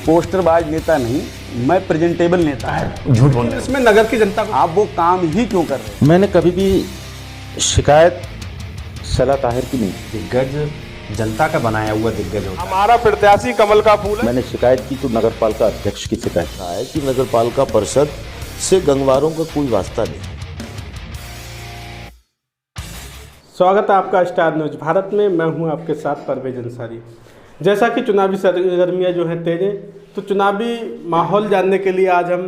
पोस्टरबाज नेता नहीं, मैं प्रेजेंटेबल नेता है। झूठ बोल रहे इसमें नगर की जनता को आप वो काम ही क्यों कर रहे हैं? मैंने कभी भी शिकायत सलाह ताहिर की नहीं। दिग्गज जनता का बनाया हुआ दिग्गज होता है। हमारा प्रत्याशी कमल का फूल है। मैंने शिकायत की तो नगर पालिका अध्यक्ष की शिकायत रहा है कि नगर पालिका परिषद से गंगवारों का कोई वास्ता नहीं। स्वागत है आपका स्टार न्यूज भारत में। मैं हूं आपके साथ परवेज अंसारी। जैसा कि चुनावी सरगर्मियां जो हैं तेज हैं, तो चुनावी माहौल जानने के लिए आज हम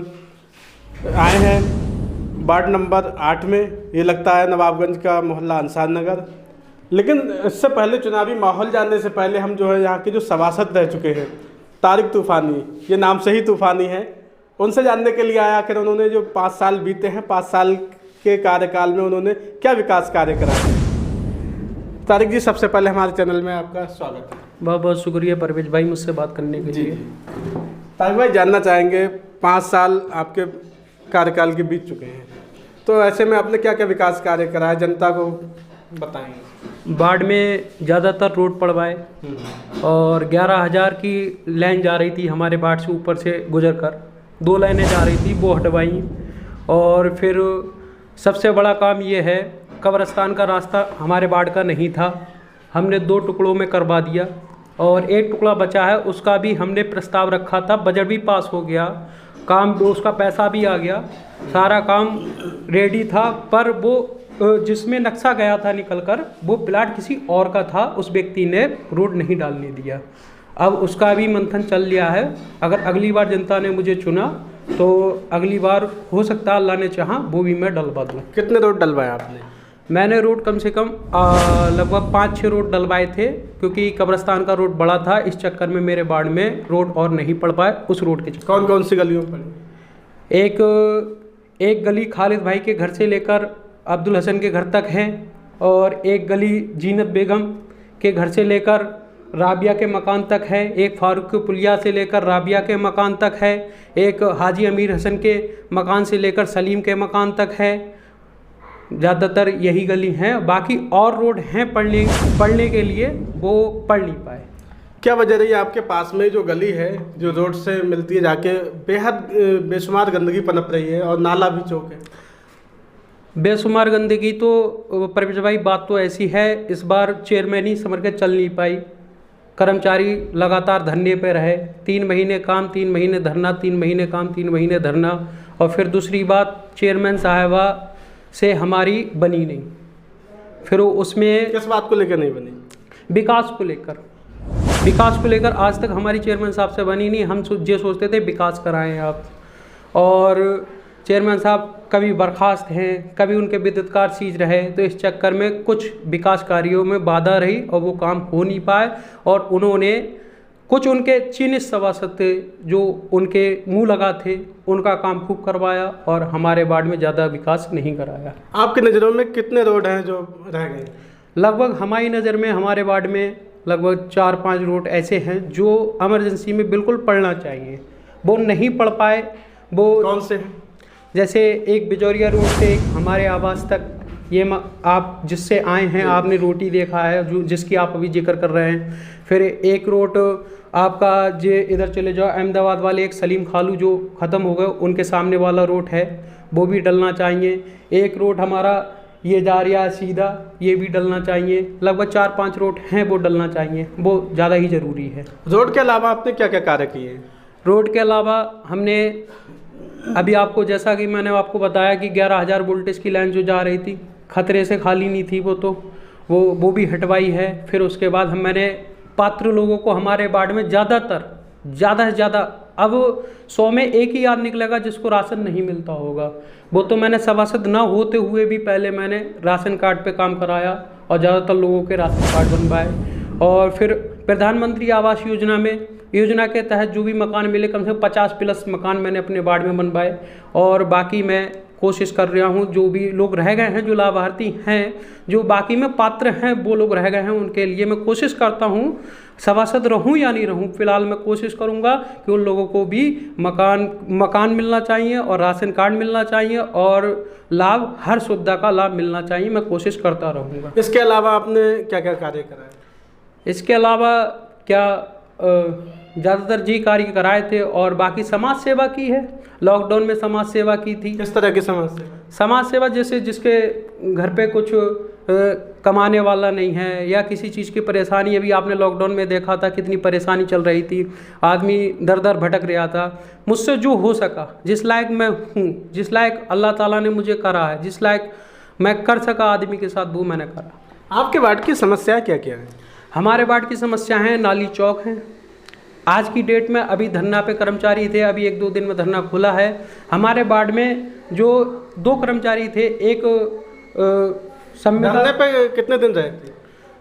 आए हैं वार्ड नंबर 8 में। ये लगता है नवाबगंज का मोहल्ला अंसार नगर। लेकिन इससे पहले चुनावी माहौल जानने से पहले हम जो है यहाँ के जो सभासद रह चुके हैं, तारिक तूफानी, ये नाम से ही तूफानी है, उनसे जानने के लिए आया कि उन्होंने जो 5 साल बीते हैं, 5 साल के कार्यकाल में उन्होंने क्या विकास कार्य कराए। तारिक जी, सबसे पहले हमारे चैनल में आपका स्वागत है। बहुत बहुत शुक्रिया परवेज भाई मुझसे बात करने के लिए। तारिक भाई, जानना चाहेंगे 5 साल आपके कार्यकाल के बीत चुके हैं, तो ऐसे में आपने क्या क्या विकास कार्य कराए, जनता को बताएंगे। वार्ड में ज़्यादातर रोड पड़वाए और 11,000 की लाइन जा रही थी हमारे वार्ड से, ऊपर से गुजर कर 2 लाइनें जा रही थी, वो हटवाई। और फिर सबसे बड़ा काम ये है, कब्रिस्तान का रास्ता हमारे वार्ड का नहीं था, हमने 2 टुकड़ों में करवा दिया और 1 टुकड़ा बचा है, उसका भी हमने प्रस्ताव रखा था, बजट भी पास हो गया, काम उसका पैसा भी आ गया, सारा काम रेडी था। पर वो जिसमें नक्शा गया था निकल कर, वो प्लाट किसी और का था, उस व्यक्ति ने रोड नहीं डालने दिया। अब उसका भी मंथन चल लिया है। अगर अगली बार जनता ने मुझे चुना तो अगली बार हो सकता है, अल्लाह ने चाहा, वो भी मैं डलवा दूँ। कितने रोड डलवाए आपने? मैंने रोड कम से कम लगभग 5-6 रोड डलवाए थे, क्योंकि कब्रिस्तान का रोड बड़ा था, इस चक्कर में मेरे वार्ड में रोड और नहीं पड़ पाए उस रोड के चक्कर। कौन कौन सी गलियों पर? एक गली खालिद भाई के घर से लेकर अब्दुल हसन के घर तक है, और एक गली जीनत बेगम के घर से लेकर राबिया के मकान तक है, एक फारूक के पुलिया से लेकर राबिया के मकान तक है, एक हाजी अमीर हसन के मकान से लेकर सलीम के मकान तक है। ज़्यादातर यही गली हैं, बाकी और रोड हैं पढ़ने के लिए, वो पढ़ नहीं पाए। क्या वजह रही है आपके पास में जो गली है, जो रोड से मिलती है जाके, बेहद बेशुमार गंदगी पनप रही है और नाला भी चौक है? बेशुमार गंदगी तो परवेज भाई, बात तो ऐसी है, इस बार चेयरमैन ही समझ के चल नहीं पाई, कर्मचारी लगातार धरने पे रहे, 3 महीने काम, 3 महीने धरना, 3 महीने काम, 3 महीने धरना। और फिर दूसरी बात, चेयरमैन साहिबा से हमारी बनी नहीं। फिर उसमें किस बात को लेकर नहीं बनी? विकास को लेकर आज तक हमारी चेयरमैन साहब से बनी नहीं। हम ये सोचते थे विकास कराएं आप, और चेयरमैन साहब कभी बर्खास्त हैं, कभी उनके विद्युत सीज रहे, तो इस चक्कर में कुछ विकास कार्यों में बाधा रही और वो काम हो नहीं पाए। और उन्होंने कुछ उनके चीनित सभासद थे जो उनके मुंह लगा थे, उनका काम खूब करवाया और हमारे वार्ड में ज़्यादा विकास नहीं कराया। आपकी नज़रों में कितने रोड हैं जो रह गए? लगभग हमारी नज़र में हमारे वार्ड में लगभग 4-5 रोड ऐसे हैं जो इमरजेंसी में बिल्कुल पड़ना चाहिए, वो नहीं पढ़ पाए। वो कौन से हैं? जैसे एक बिजौरिया रोड से हमारे आवास तक, ये आप जिससे आए हैं, आपने रोटी देखा है, जो जिसकी आप अभी जिक्र कर रहे हैं। फिर एक रोड आपका जे इधर चले जाओ, अहमदाबाद वाले एक सलीम खालू जो ख़त्म हो गए, उनके सामने वाला रोड है, वो भी डलना चाहिए। एक रोड हमारा ये जा रहा है सीधा, ये भी डलना चाहिए। लगभग 4-5 रोड हैं, वो डलना चाहिए, वो ज़्यादा ही ज़रूरी है। रोड के अलावा आपने क्या क्या कार्य किए? रोड के अलावा हमने अभी आपको, जैसा कि मैंने आपको बताया कि 11,000 वोल्टेज की लाइन जो जा रही थी, खतरे से खाली नहीं थी, वो भी हटवाई है। फिर उसके बाद मैंने पात्र लोगों को हमारे वार्ड में ज़्यादा से ज़्यादा, अब 100 में 1 ही याद निकलेगा जिसको राशन नहीं मिलता होगा। वो तो मैंने सभासद ना होते हुए भी पहले मैंने राशन कार्ड पे काम कराया और ज़्यादातर लोगों के राशन कार्ड बनवाए। और फिर प्रधानमंत्री आवास योजना के तहत जो भी मकान मिले, कम से कम 50+ मकान मैंने अपने वार्ड में बनवाए। और बाकी मैं कोशिश कर रहा हूँ, जो भी लोग रह गए हैं, जो लाभार्थी हैं, जो बाकी में पात्र हैं, वो लोग रह गए हैं, उनके लिए मैं कोशिश करता हूँ, सभासद रहूँ या नहीं रहूँ, फिलहाल मैं कोशिश करूँगा कि उन लोगों को भी मकान मिलना चाहिए और राशन कार्ड मिलना चाहिए और लाभ, हर सुविधा का लाभ मिलना चाहिए। मैं कोशिश करता रहूँगा। इसके अलावा आपने क्या क्या कार्य कराए? इसके अलावा क्या ज़्यादातर जी कार्य कराए थे और बाकी समाज सेवा की है। लॉकडाउन में समाज सेवा की थी। किस तरह की समस्या? समाज सेवा जैसे जिसके घर पे कुछ कमाने वाला नहीं है या किसी चीज़ की परेशानी, अभी आपने लॉकडाउन में देखा था कितनी परेशानी चल रही थी, आदमी दर दर भटक रहा था। मुझसे जो हो सका, जिस लायक मैं हूँ, जिस लायक अल्लाह ताला ने मुझे करा है, जिस लायक मैं कर सका आदमी के साथ, वो मैंने करा। आपके वार्ड की समस्या क्या क्या है? हमारे वार्ड की समस्या है, नाली चौक है। आज की डेट में अभी धरना पे कर्मचारी थे, अभी 1-2 दिन में धरना खुला है। हमारे वार्ड में जो 2 कर्मचारी थे, एक धरने पे कितने दिन रहे थे?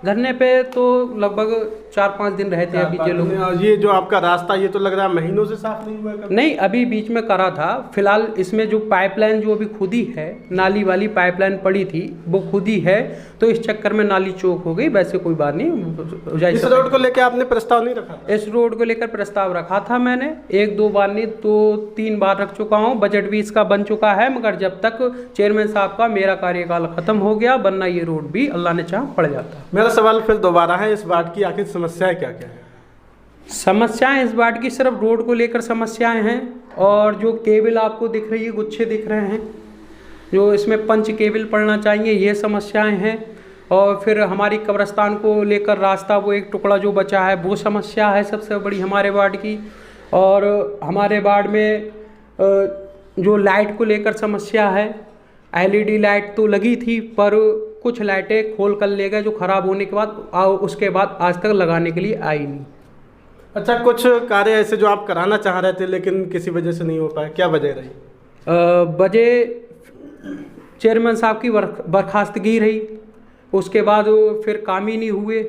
धरने पे तो लगभग 4-5 दिन रहे थे। अभी ये लोग, ये जो आपका रास्ता, ये तो लग रहा है महीनों से साफ नहीं हुआ है कभी? नहीं, अभी बीच में करा था। फिलहाल इसमें जो पाइपलाइन जो अभी खुदी है, नाली वाली पाइपलाइन पड़ी थी, वो खुदी है, तो इस चक्कर में नाली चौक हो गई। वैसे कोई बात नहीं। इस रोड को लेकर आपने प्रस्ताव नहीं रखा? इस रोड को लेकर प्रस्ताव रखा था मैंने, 1-2 बार नहीं तो 3 बार रख चुका हूँ। बजट भी इसका बन चुका है, मगर जब तक चेयरमैन साहब का मेरा कार्यकाल खत्म हो गया, वरना ये रोड भी अल्लाह ने चाह पड़ जाता। मेरा सवाल फिर दोबारा है, इस वार्ड की आखिर समस्याएं क्या क्या है? समस्याएं इस वार्ड की सिर्फ रोड को लेकर समस्याएं हैं, और जो केबल आपको दिख रही है, गुच्छे दिख रहे हैं, जो इसमें पंच केबल पड़ना चाहिए, ये समस्याएं हैं। और फिर हमारी कब्रिस्तान को लेकर रास्ता, वो एक टुकड़ा जो बचा है, वो समस्या है सबसे बड़ी हमारे वार्ड की। और हमारे वार्ड में जो लाइट को लेकर समस्या है, LED लाइट तो लगी थी, पर कुछ लाइटें खोल कर ले गए, जो ख़राब होने के बाद उसके बाद आज तक लगाने के लिए आई नहीं। अच्छा, कुछ कार्य ऐसे जो आप कराना चाह रहे थे लेकिन किसी वजह से नहीं हो पाए, क्या वजह रही? वजह चेयरमैन साहब की बर्खास्तगी रही, उसके बाद फिर काम ही नहीं हुए।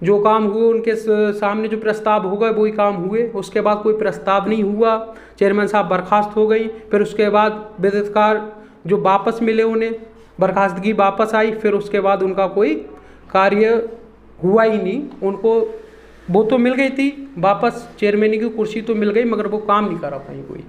जो काम हुए उनके सामने जो प्रस्ताव हो गए वही काम हुए, उसके बाद कोई प्रस्ताव नहीं हुआ। चेयरमैन साहब बर्खास्त हो गई, फिर उसके बाद विद्युतकार जो वापस मिले, उन्हें बर्खास्तगी वापस आई, फिर उसके बाद उनका कोई कार्य हुआ ही नहीं। उनको वो तो मिल गई थी वापस, चेयरमैन की कुर्सी तो मिल गई, मगर वो काम नहीं करा पाई कोई।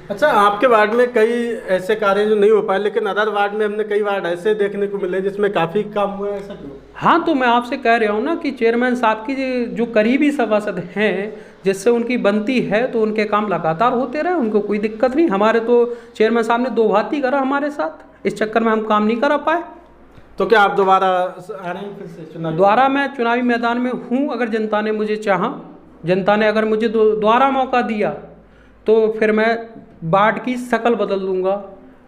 अच्छा, आपके वार्ड में कई ऐसे कार्य जो नहीं हो पाए, लेकिन अदर वार्ड में हमने कई वार्ड ऐसे देखने को मिले जिसमें काफ़ी काम हुआ है, ऐसा क्यों? हाँ, तो मैं आपसे कह रहा हूँ ना कि चेयरमैन साहब की जो करीबी सभासद हैं, जिससे उनकी बनती है, तो उनके काम लगातार होते रहे, उनको कोई दिक्कत नहीं। हमारे तो चेयरमैन साहब ने 2 बात ही करा हमारे साथ, इस चक्कर में हम काम नहीं करा पाए। तो क्या आप दोबारा आ रहे हैं फिर से चुनाव? दोबारा मैं चुनावी मैदान में हूँ, अगर जनता ने मुझे चाहा, जनता ने अगर मुझे दोबारा मौका दिया, तो फिर मैं वार्ड की शक्ल बदल दूंगा,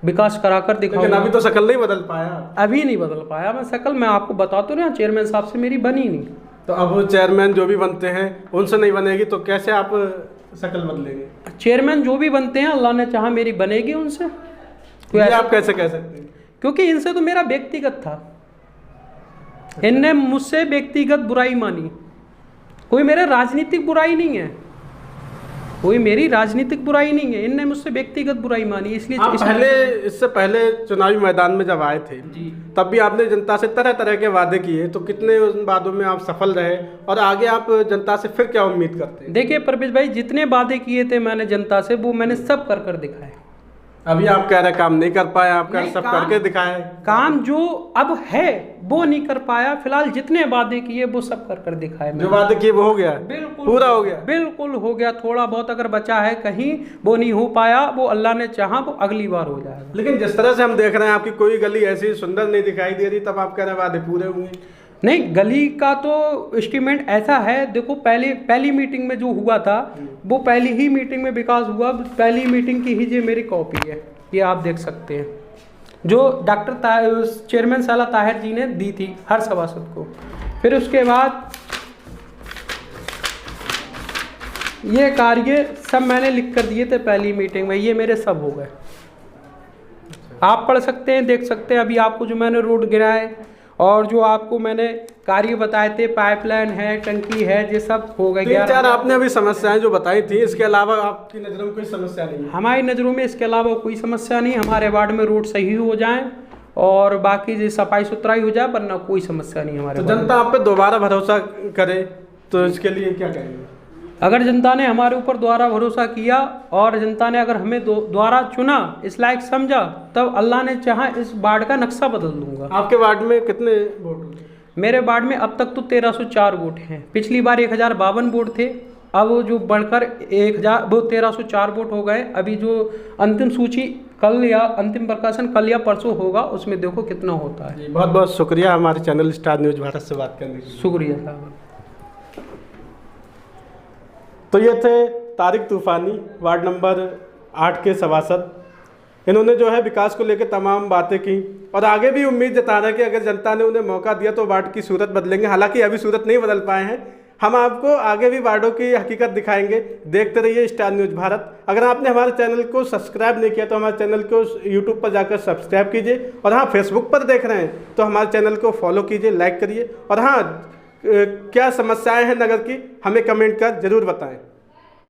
विकास कराकर दिखाऊंगा। लेकिन अभी तो शक्ल नहीं बदल पाया। अभी नहीं बदल पाया मैं शक्ल, मैं आपको बता तो रहा, चेयरमैन साहब से मेरी बनी नहीं। तो अब चेयरमैन जो भी बनते हैं उनसे नहीं बनेगी, तो कैसे आप शक्ल बदलेंगे? चेयरमैन जो भी बनते हैं, अल्लाह ने चाहा मेरी बनेगी उनसे। ये आप कैसे कह सकते हैं? क्योंकि इनसे तो मेरा व्यक्तिगत था, इनने मुझसे व्यक्तिगत बुराई मानी, कोई मेरे राजनीतिक बुराई नहीं है, कोई मेरी राजनीतिक बुराई नहीं है, इनने मुझसे व्यक्तिगत बुराई मानी। इसलिए इससे पहले चुनावी मैदान में जब आए थे जी, तब भी आपने जनता से तरह तरह के वादे किए, तो कितने उन वादों में आप सफल रहे और आगे आप जनता से फिर क्या उम्मीद करते हैं? देखिए परवेश भाई, जितने वादे किए थे मैंने जनता से, वो मैंने सब कर कर दिखाए। अभी आप कह रहे काम नहीं कर पाया, आप कह रहे सब करके दिखाए। काम जो अब है वो नहीं कर पाया, फिलहाल जितने वादे किए वो सब कर कर दिखाए। जो वादे किए वो हो गया, बिल्कुल पूरा हो गया, बिल्कुल हो गया। थोड़ा बहुत अगर बचा है कहीं, वो नहीं हो पाया, वो अल्लाह ने चाहा वो अगली बार हो जाएगा। लेकिन जिस तरह से हम देख रहे हैं आपकी कोई गली ऐसी सुंदर नहीं दिखाई दे रही, तब आप कह रहे हैं वादे पूरे हुए। नहीं, गली का तो एस्टीमेट ऐसा है, देखो पहली मीटिंग में जो हुआ था वो पहली ही मीटिंग में विकास हुआ। पहली मीटिंग की ही ये मेरी कॉपी है, ये आप देख सकते हैं, जो डॉक्टर चेयरमैन साला ताहिर जी ने दी थी हर सभासद को। फिर उसके बाद ये कार्य सब मैंने लिख कर दिए थे पहली मीटिंग में, ये मेरे सब हो गए। आप पढ़ सकते हैं, देख सकते हैं। अभी आपको जो मैंने रोड गिराए और जो आपको मैंने कार्य बताए थे, पाइपलाइन है, टंकी है, ये सब हो गए। 3-4 आपने अभी समस्याएं जो बताई थी, इसके अलावा आपकी नज़रों में कोई समस्या नहीं है? हमारी नज़रों में इसके अलावा कोई समस्या नहीं। हमारे वार्ड में रोड सही हो जाए और बाकी सफाई सुथराई हो जाए, वरना कोई समस्या नहीं हमारे। तो जनता आप पे दोबारा भरोसा करे तो इसके लिए क्या कहेंगे? अगर जनता ने हमारे ऊपर दोबारा भरोसा किया और जनता ने अगर हमें दोबारा चुना, इस लायक समझा, तब अल्लाह ने चाहा इस वार्ड का नक्शा बदल दूंगा। आपके वार्ड में कितने वोट? मेरे वार्ड में अब तक तो 1304 वोट हैं। पिछली बार 1052 वोट थे अब जो बढ़कर 1000 वो 1304 वोट हो गए। अभी जो अंतिम सूची कल या अंतिम प्रकाशन कल या परसों होगा, उसमें देखो कितना होता है। बहुत बहुत शुक्रिया हमारे चैनल स्टार न्यूज़ भारत से बात करने के लिए। शुक्रिया साहब। तो ये थे तारिक तूफ़ानी, वार्ड नंबर 8 के सभासद। इन्होंने जो है विकास को लेकर तमाम बातें की और आगे भी उम्मीद जता रहे हैं कि अगर जनता ने उन्हें मौका दिया तो वार्ड की सूरत बदलेंगे। हालांकि अभी सूरत नहीं बदल पाए हैं, हम आपको आगे भी वार्डों की हकीकत दिखाएंगे। देखते रहिए स्टार न्यूज़ भारत। अगर आपने हमारे चैनल को सब्सक्राइब नहीं किया तो हमारे चैनल को यूट्यूब पर जाकर सब्सक्राइब कीजिए, और हाँ, फेसबुक पर देख रहे हैं तो हमारे चैनल को फॉलो कीजिए, लाइक करिए, और हाँ, क्या समस्याएं हैं नगर की हमें कमेंट कर ज़रूर बताएं।